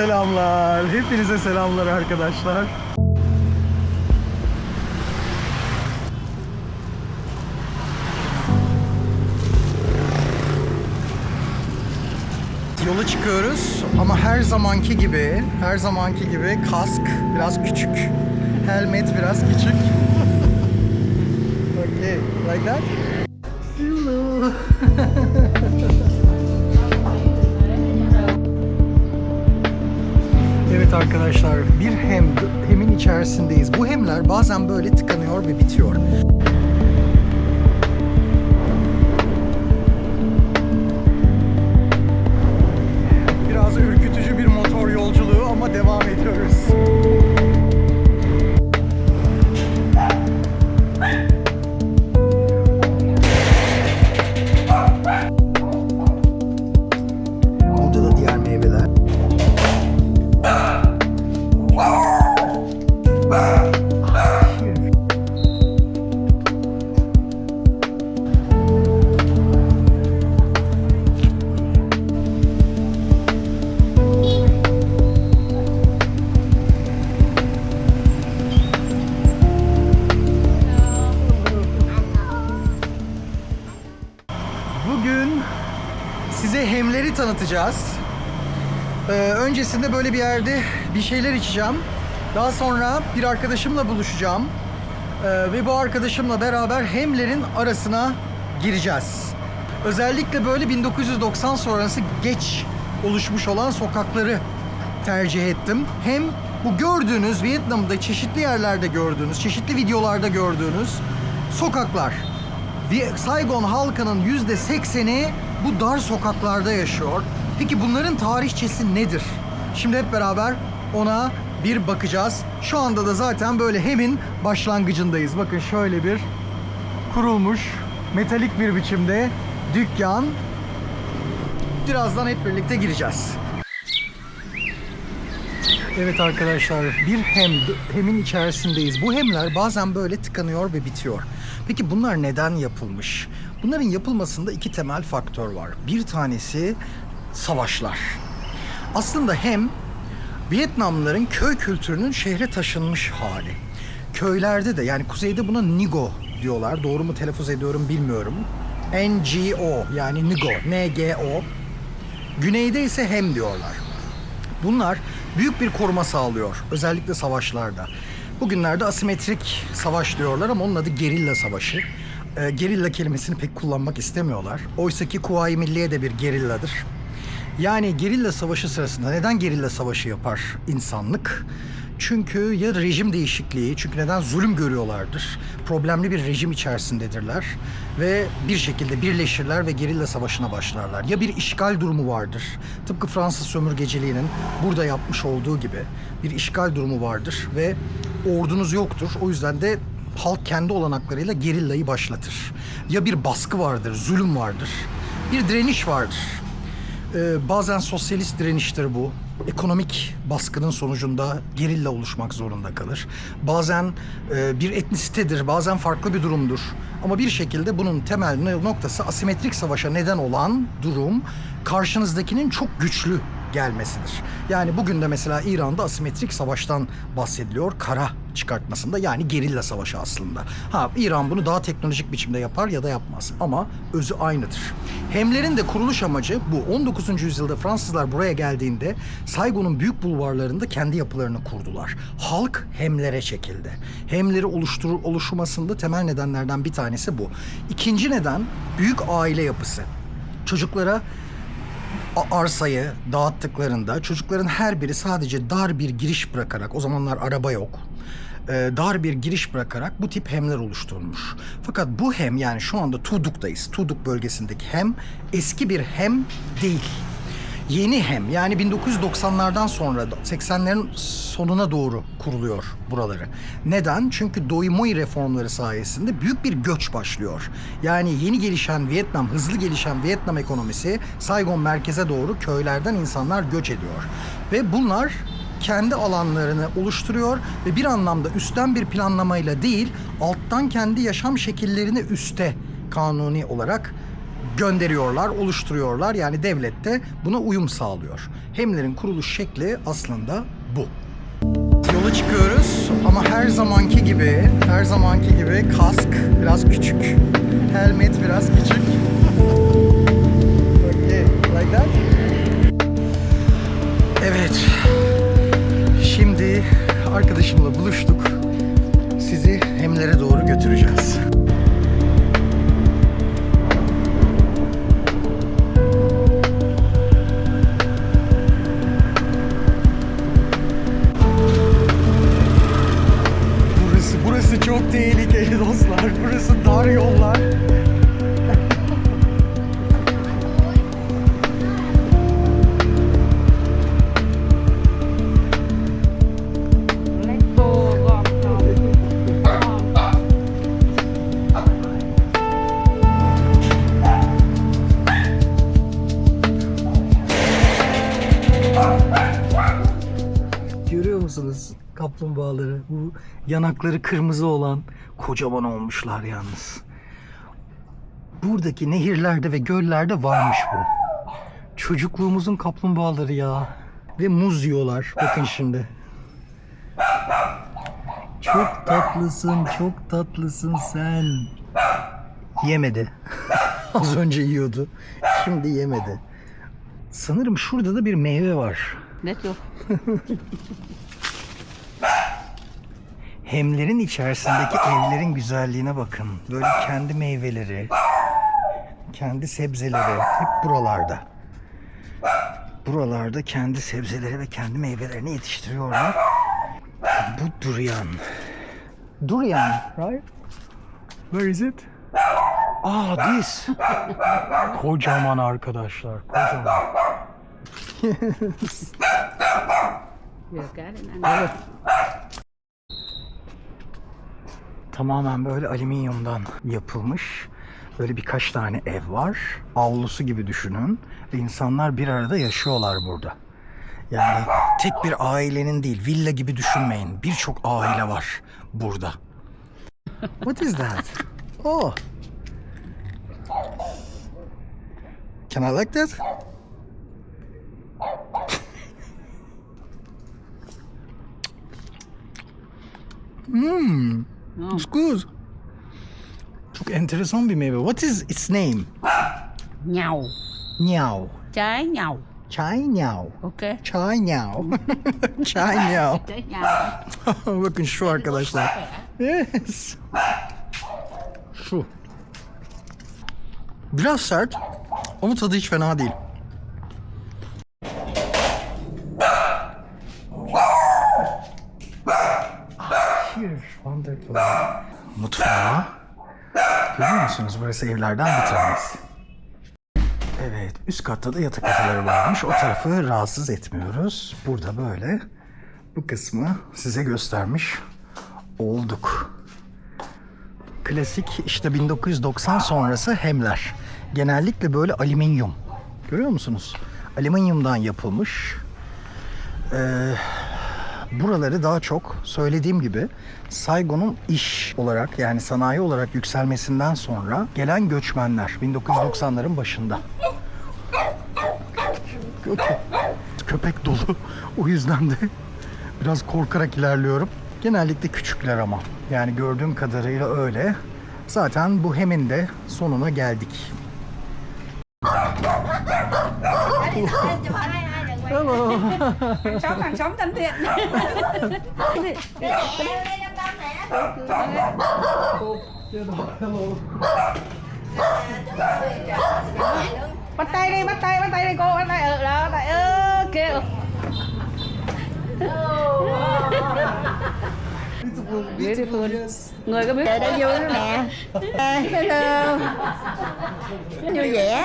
selamlar. Hepinize selamlar arkadaşlar. Yola çıkıyoruz ama her zamanki gibi kask biraz küçük. Helmet biraz küçük. Okay, like that. Hello. Evet arkadaşlar, bir hemin içerisindeyiz. Bu hemler bazen böyle tıkanıyor ve bitiyor. Biraz ürkütücü bir motor yolculuğu ama devam ediyoruz. Burada da diğer meyveler. Bugün size hemleri tanıtacağız. Öncesinde böyle bir yerde bir şeyler içeceğim. Daha sonra bir arkadaşımla buluşacağım. Ve bu arkadaşımla beraber hemlerin arasına gireceğiz. Özellikle böyle 1990 sonrası geç oluşmuş olan sokakları tercih ettim. Hem bu gördüğünüz Vietnam'da çeşitli yerlerde gördüğünüz, çeşitli videolarda gördüğünüz sokaklar. Saigon halkının %80'i bu dar sokaklarda yaşıyor. Peki bunların tarihçesi nedir? Şimdi hep beraber ona bir bakacağız. Şu anda da zaten böyle hemin başlangıcındayız. Bakın şöyle bir kurulmuş metalik bir biçimde dükkan. Birazdan hep birlikte gireceğiz. Evet arkadaşlar, bir hemin içerisindeyiz. Bu hemler bazen böyle tıkanıyor ve bitiyor. Peki bunlar neden yapılmış? Bunların yapılmasında iki temel faktör var. Bir tanesi savaşlar. Aslında hem Vietnamlıların köy kültürünün şehre taşınmış hali. Köylerde de, yani kuzeyde buna Ngo diyorlar. Doğru mu telaffuz ediyorum bilmiyorum. Ngo yani Ngo, Ngo. Güneyde ise hem diyorlar. Bunlar büyük bir koruma sağlıyor. Özellikle savaşlarda. Bugünlerde asimetrik savaş diyorlar ama onun adı gerilla savaşı. Gerilla kelimesini pek kullanmak istemiyorlar. Oysaki Kuvayi Milliye de bir gerilladır. Yani gerilla savaşı sırasında neden gerilla savaşı yapar insanlık? Çünkü ya rejim değişikliği, çünkü neden zulüm görüyorlardır. Problemli bir rejim içerisindedirler ve bir şekilde birleşirler ve gerilla savaşına başlarlar. Ya bir işgal durumu vardır. Tıpkı Fransız sömürgeciliğinin burada yapmış olduğu gibi bir işgal durumu vardır ve ordunuz yoktur. O yüzden de halk kendi olanaklarıyla gerillayı başlatır. Ya bir baskı vardır, zulüm vardır. Bir direniş vardır. Bazen sosyalist direniştir bu. Ekonomik baskının sonucunda gerilla oluşmak zorunda kalır. Bazen bir etnisitedir, bazen farklı bir durumdur. Ama bir şekilde bunun temel noktası asimetrik savaşa neden olan durum karşınızdakinin çok güçlü gelmesidir. Yani bugün de mesela İran'da asimetrik savaştan bahsediliyor, kara çıkartmasında, yani gerilla savaşı aslında. İran bunu daha teknolojik biçimde yapar ya da yapmaz ama özü aynıdır. Hemlerin de kuruluş amacı bu. 19. yüzyılda Fransızlar buraya geldiğinde Saigon'un büyük bulvarlarında kendi yapılarını kurdular. Halk hemlere çekildi. Hemleri oluşmasında temel nedenlerden bir tanesi bu. İkinci neden büyük aile yapısı. Çocuklara arsayı dağıttıklarında çocukların her biri sadece dar bir giriş bırakarak, o zamanlar araba yok, dar bir giriş bırakarak bu tip hemler oluşturulmuş. Fakat bu hem, yani şu anda Tuduk'tayız. Tuduk bölgesindeki hem eski bir hem değil. Yeni hem, yani 1990'lardan sonra 80'lerin sonuna doğru kuruluyor buraları. Neden? Çünkü Doi Moi reformları sayesinde büyük bir göç başlıyor. Yani yeni gelişen Vietnam, hızlı gelişen Vietnam ekonomisi Saigon merkeze doğru köylerden insanlar göç ediyor. Ve bunlar kendi alanlarını oluşturuyor ve bir anlamda üstten bir planlamayla değil, alttan kendi yaşam şekillerini üste kanuni olarak gönderiyorlar, oluşturuyorlar. Yani devlet de buna uyum sağlıyor. Hemlerin kuruluş şekli aslında bu. Yola çıkıyoruz ama her zamanki gibi kask biraz küçük. Helmet biraz küçük. Okay, like that. Evet. Şimdi arkadaşımla buluştuk. Sizi Hemlere doğru götüreceğiz. Burası çok tehlikeli dostlar. Burası dar yollar. Görüyor musunuz kaplumbağaları? Bu yanakları kırmızı olan kocaman olmuşlar yalnız. Buradaki nehirlerde ve göllerde varmış bu. Çocukluğumuzun kaplumbağaları ya. Ve muz yiyorlar. Bakın şimdi. Çok tatlısın sen. Yemedi. Az önce yiyordu. Şimdi yemedi. Sanırım şurada da bir meyve var. Ne yok? Hemlerin içerisindeki evlerin güzelliğine bakın. Böyle kendi meyveleri, kendi sebzeleri hep buralarda. Buralarda kendi sebzeleri ve kendi meyvelerini yetiştiriyorlar. Bu durian. Durian, right? Where is it? Ah, this. Kocaman arkadaşlar, kocaman. Evet. Tamamen böyle alüminyumdan yapılmış. Böyle birkaç tane ev var. Avlusu gibi düşünün. Ve insanlar bir arada yaşıyorlar burada. Yani tek bir ailenin değil, villa gibi düşünmeyin. Birçok aile var burada. What is that? Oh. Can I like that? It's good. Çok enteresan bir meyve. What is its name? Nhau. Nhau. Trái nhau. Çay nhau. Ok. Çay nhau. Çay nhau. Trái nhau. Bakın şu arkadaşlar. Yes. Şu. Biraz sert ama tadı hiç fena değil. Here, wonderful. Mutfağı. Görüyor musunuz? Burası evlerden bir tanesi. Evet, üst katta da yatak odaları varmış. O tarafı rahatsız etmiyoruz. Burada böyle bu kısmı size göstermiş olduk. Klasik işte 1990 sonrası Hemler. Genellikle böyle alüminyum. Görüyor musunuz? Alüminyumdan yapılmış. Buraları daha çok söylediğim gibi Saigon'un iş olarak yani sanayi olarak yükselmesinden sonra gelen göçmenler 1990'ların başında. Köpek dolu. O yüzden de biraz korkarak ilerliyorum. Genellikle küçükler ama. Yani gördüğüm kadarıyla öyle. Zaten bu Hem'in de sonuna geldik. Hello. Hàng xóm thân thiện. Bắt tay đi cô, bắt tay ở đó, tại kia. Beautiful. Người có biết Trời đã vui lắm nè. Hello. Vui vẻ.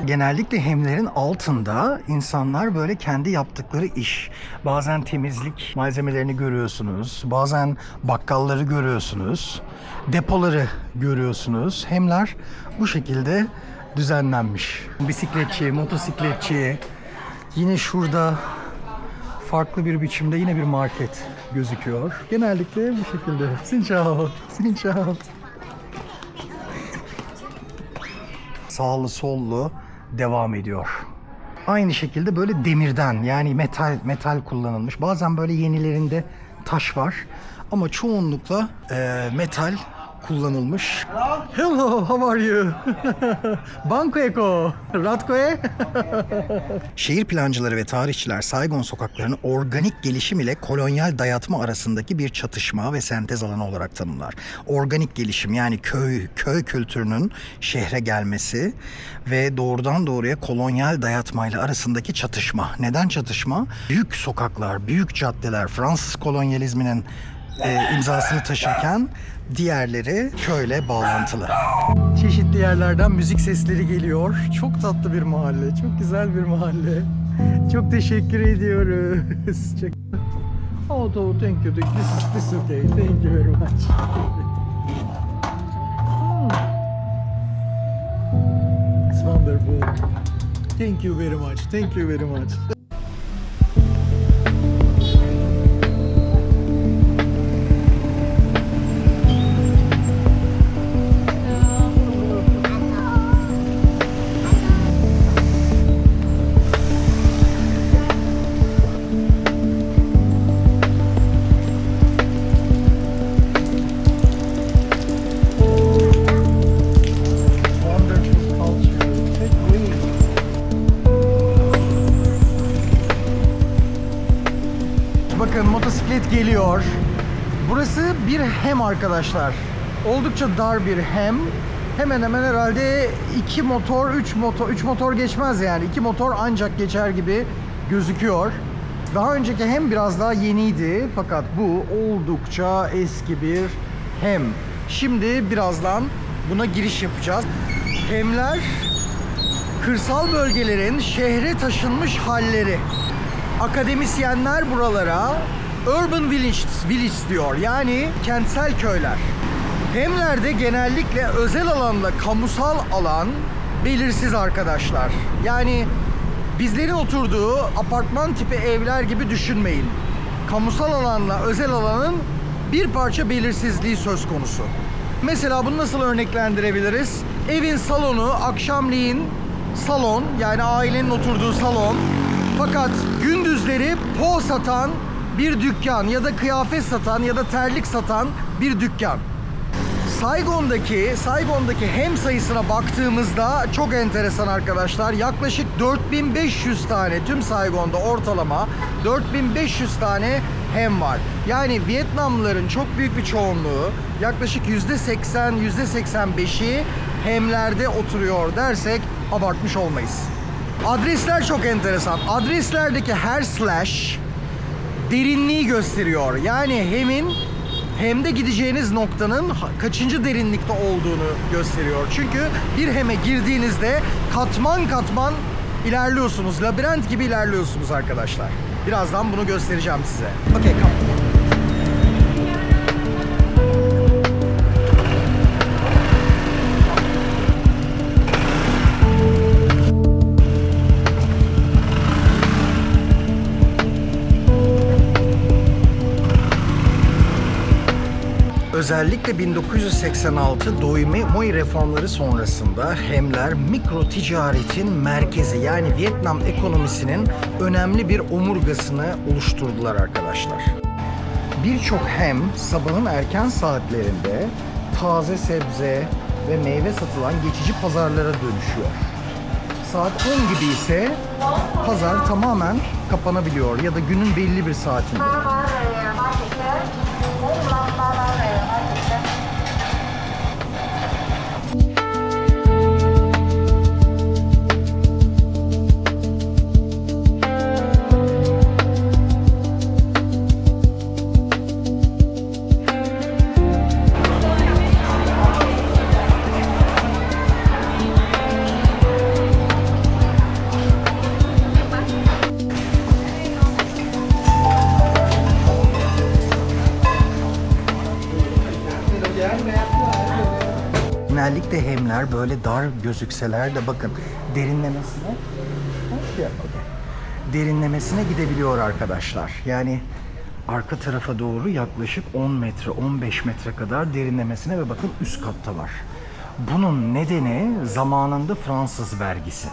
Genellikle Hemlerin altında insanlar böyle kendi yaptıkları iş. Bazen temizlik malzemelerini görüyorsunuz. Bazen bakkalları görüyorsunuz. Depoları görüyorsunuz. Hemler bu şekilde düzenlenmiş. Bisikletçi, motosikletçi. Yine şurada farklı bir biçimde yine bir market. gözüküyor. Genellikle bu şekilde. Xin chào. Xin chào. Sağlı sollu devam ediyor. Aynı şekilde böyle demirden yani metal kullanılmış. Bazen böyle yenilerinde taş var ama çoğunlukla metal kullanılmış. Hello, how are you? Banko Eko, Ratkoe. Şehir plancıları ve tarihçiler Saigon sokaklarını organik gelişim ile kolonyal dayatma arasındaki bir çatışma ve sentez alanı olarak tanımlar. Organik gelişim yani köy kültürünün şehre gelmesi ve doğrudan doğruya kolonyal dayatmayla arasındaki çatışma. Neden çatışma? Büyük sokaklar, büyük caddeler Fransız kolonyalizminin imzasını taşırken diğerleri köyle bağlantılı. Çeşitli yerlerden müzik sesleri geliyor. Çok tatlı bir mahalle, çok güzel bir mahalle. Çok teşekkür ediyoruz. Oh, thank you. This is okay. Thank you very much. It's wonderful. Thank you very much. Thank you very much. Bakın motosiklet geliyor. Burası bir hem arkadaşlar. Oldukça dar bir hem. Hemen hemen herhalde 2 motor, 3 motor geçmez yani. 2 motor ancak geçer gibi gözüküyor. Daha önceki hem biraz daha yeniydi. Fakat bu oldukça eski bir hem. Şimdi birazdan buna giriş yapacağız. Hemler kırsal bölgelerin şehre taşınmış halleri. Akademisyenler buralara urban village diyor. Yani kentsel köyler. Hemlerde genellikle özel alanla kamusal alan belirsiz arkadaşlar. Yani bizlerin oturduğu apartman tipi evler gibi düşünmeyin. Kamusal alanla özel alanın bir parça belirsizliği söz konusu. Mesela bunu nasıl örneklendirebiliriz? Evin salonu akşamleyin salon, yani ailenin oturduğu salon. Fakat gündüzleri po satan bir dükkan ya da kıyafet satan ya da terlik satan bir dükkan. Saigon'daki hem sayısına baktığımızda çok enteresan arkadaşlar. Yaklaşık 4500 tane tüm Saigon'da ortalama 4500 tane hem var. Yani Vietnamlıların çok büyük bir çoğunluğu, yaklaşık %80, %85'i hemlerde oturuyor dersek abartmış olmayız. Adresler çok enteresan. Adreslerdeki her slash derinliği gösteriyor. Yani hemde gideceğiniz noktanın kaçıncı derinlikte olduğunu gösteriyor. Çünkü bir heme girdiğinizde katman katman ilerliyorsunuz. Labirent gibi ilerliyorsunuz arkadaşlar. Birazdan bunu göstereceğim size. Okay, come. Özellikle 1986 Doi Moi reformları sonrasında hemler mikro ticaretin merkezi, yani Vietnam ekonomisinin önemli bir omurgasını oluşturdular arkadaşlar. Birçok hem sabahın erken saatlerinde taze sebze ve meyve satılan geçici pazarlara dönüşüyor. Saat 10 gibi ise pazar tamamen kapanabiliyor ya da günün belli bir saatinde. Genellikle hemler böyle dar gözükseler de bakın derinlemesine gidebiliyor arkadaşlar. Yani arka tarafa doğru yaklaşık 10 metre, 15 metre kadar derinlemesine ve bakın üst katta var. Bunun nedeni zamanında Fransız vergisi.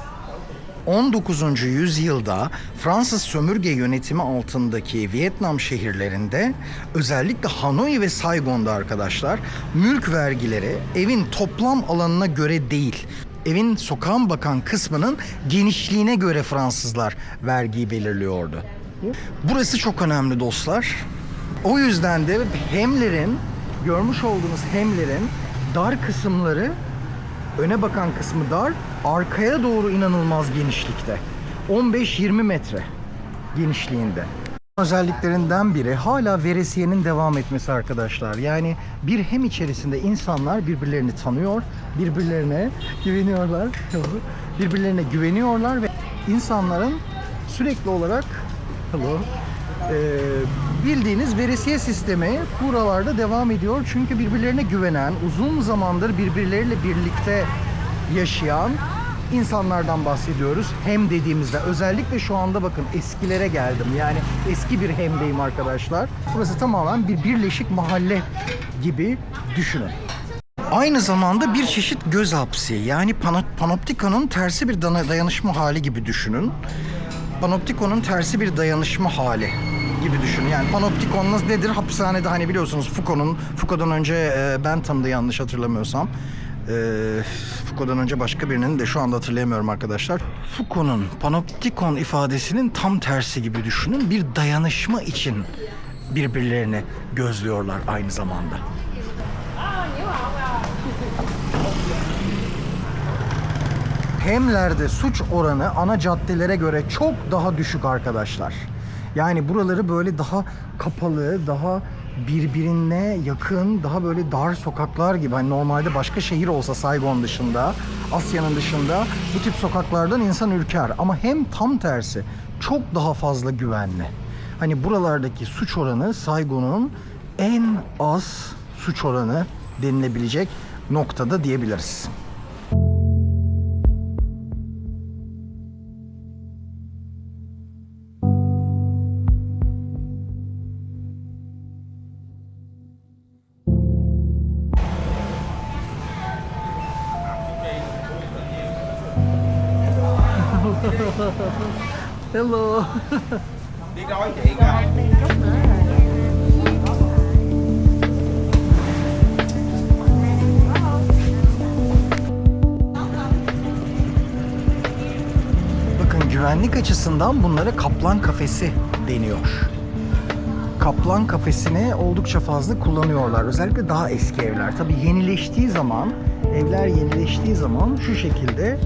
19. yüzyılda Fransız sömürge yönetimi altındaki Vietnam şehirlerinde, özellikle Hanoi ve Saigon'da arkadaşlar, mülk vergileri evin toplam alanına göre değil, evin sokağın bakan kısmının genişliğine göre Fransızlar vergiyi belirliyordu. Burası çok önemli dostlar. O yüzden de hemlerin, görmüş olduğunuz hemlerin dar kısımları, öne bakan kısmı dar, arkaya doğru inanılmaz genişlikte. 15-20 metre genişliğinde. Özelliklerinden biri hala veresiyenin devam etmesi arkadaşlar. Yani bir hem içerisinde insanlar birbirlerini tanıyor, birbirlerine güveniyorlar ve insanların sürekli olarak bildiğiniz veresiye sistemi buralarda devam ediyor. Çünkü birbirlerine güvenen, uzun zamandır birbirleriyle birlikte yaşayan insanlardan bahsediyoruz. Hem dediğimizde özellikle şu anda bakın eskilere geldim. Yani eski bir hemdeyim arkadaşlar. Burası tamamen bir birleşik mahalle gibi düşünün. Aynı zamanda bir çeşit göz hapsi, yani panoptikonun tersi bir dayanışma hali gibi düşünün. Panoptikonun tersi bir dayanışma hali gibi düşünün. Yani panoptikon nedir? Hapishanede hani biliyorsunuz Foucault'dan önce Bentham'da yanlış hatırlamıyorsam. Foucault'dan önce başka birinin de şu anda hatırlayamıyorum arkadaşlar. Foucault'un panoptikon ifadesinin tam tersi gibi düşünün. Bir dayanışma için birbirlerini gözlüyorlar aynı zamanda. Hemlerde suç oranı ana caddelere göre çok daha düşük arkadaşlar. Yani buraları böyle daha kapalı, daha birbirine yakın, daha böyle dar sokaklar gibi. Hani normalde başka şehir olsa Saigon dışında, Asya'nın dışında bu tip sokaklardan insan ürker. Ama hem tam tersi çok daha fazla güvenli. Hani buralardaki suç oranı Saigon'un en az suç oranı denilebilecek noktada diyebiliriz. Hello. Đi đói chị kìa. Bakın güvenlik açısından bunlara kaplan kafesi deniyor. Kaplan kafesini oldukça fazla kullanıyorlar. Özellikle daha eski evler. Tabii evler yenileştiği zaman şu şekilde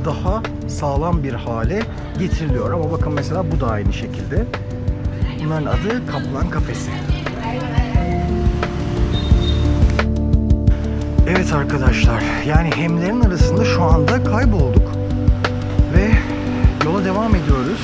daha sağlam bir hale getiriliyor. Ama bakın mesela bu da aynı şekilde. Bunların adı Kaplan Kafesi. Evet arkadaşlar, yani hemlerin arasında şu anda kaybolduk ve yola devam ediyoruz.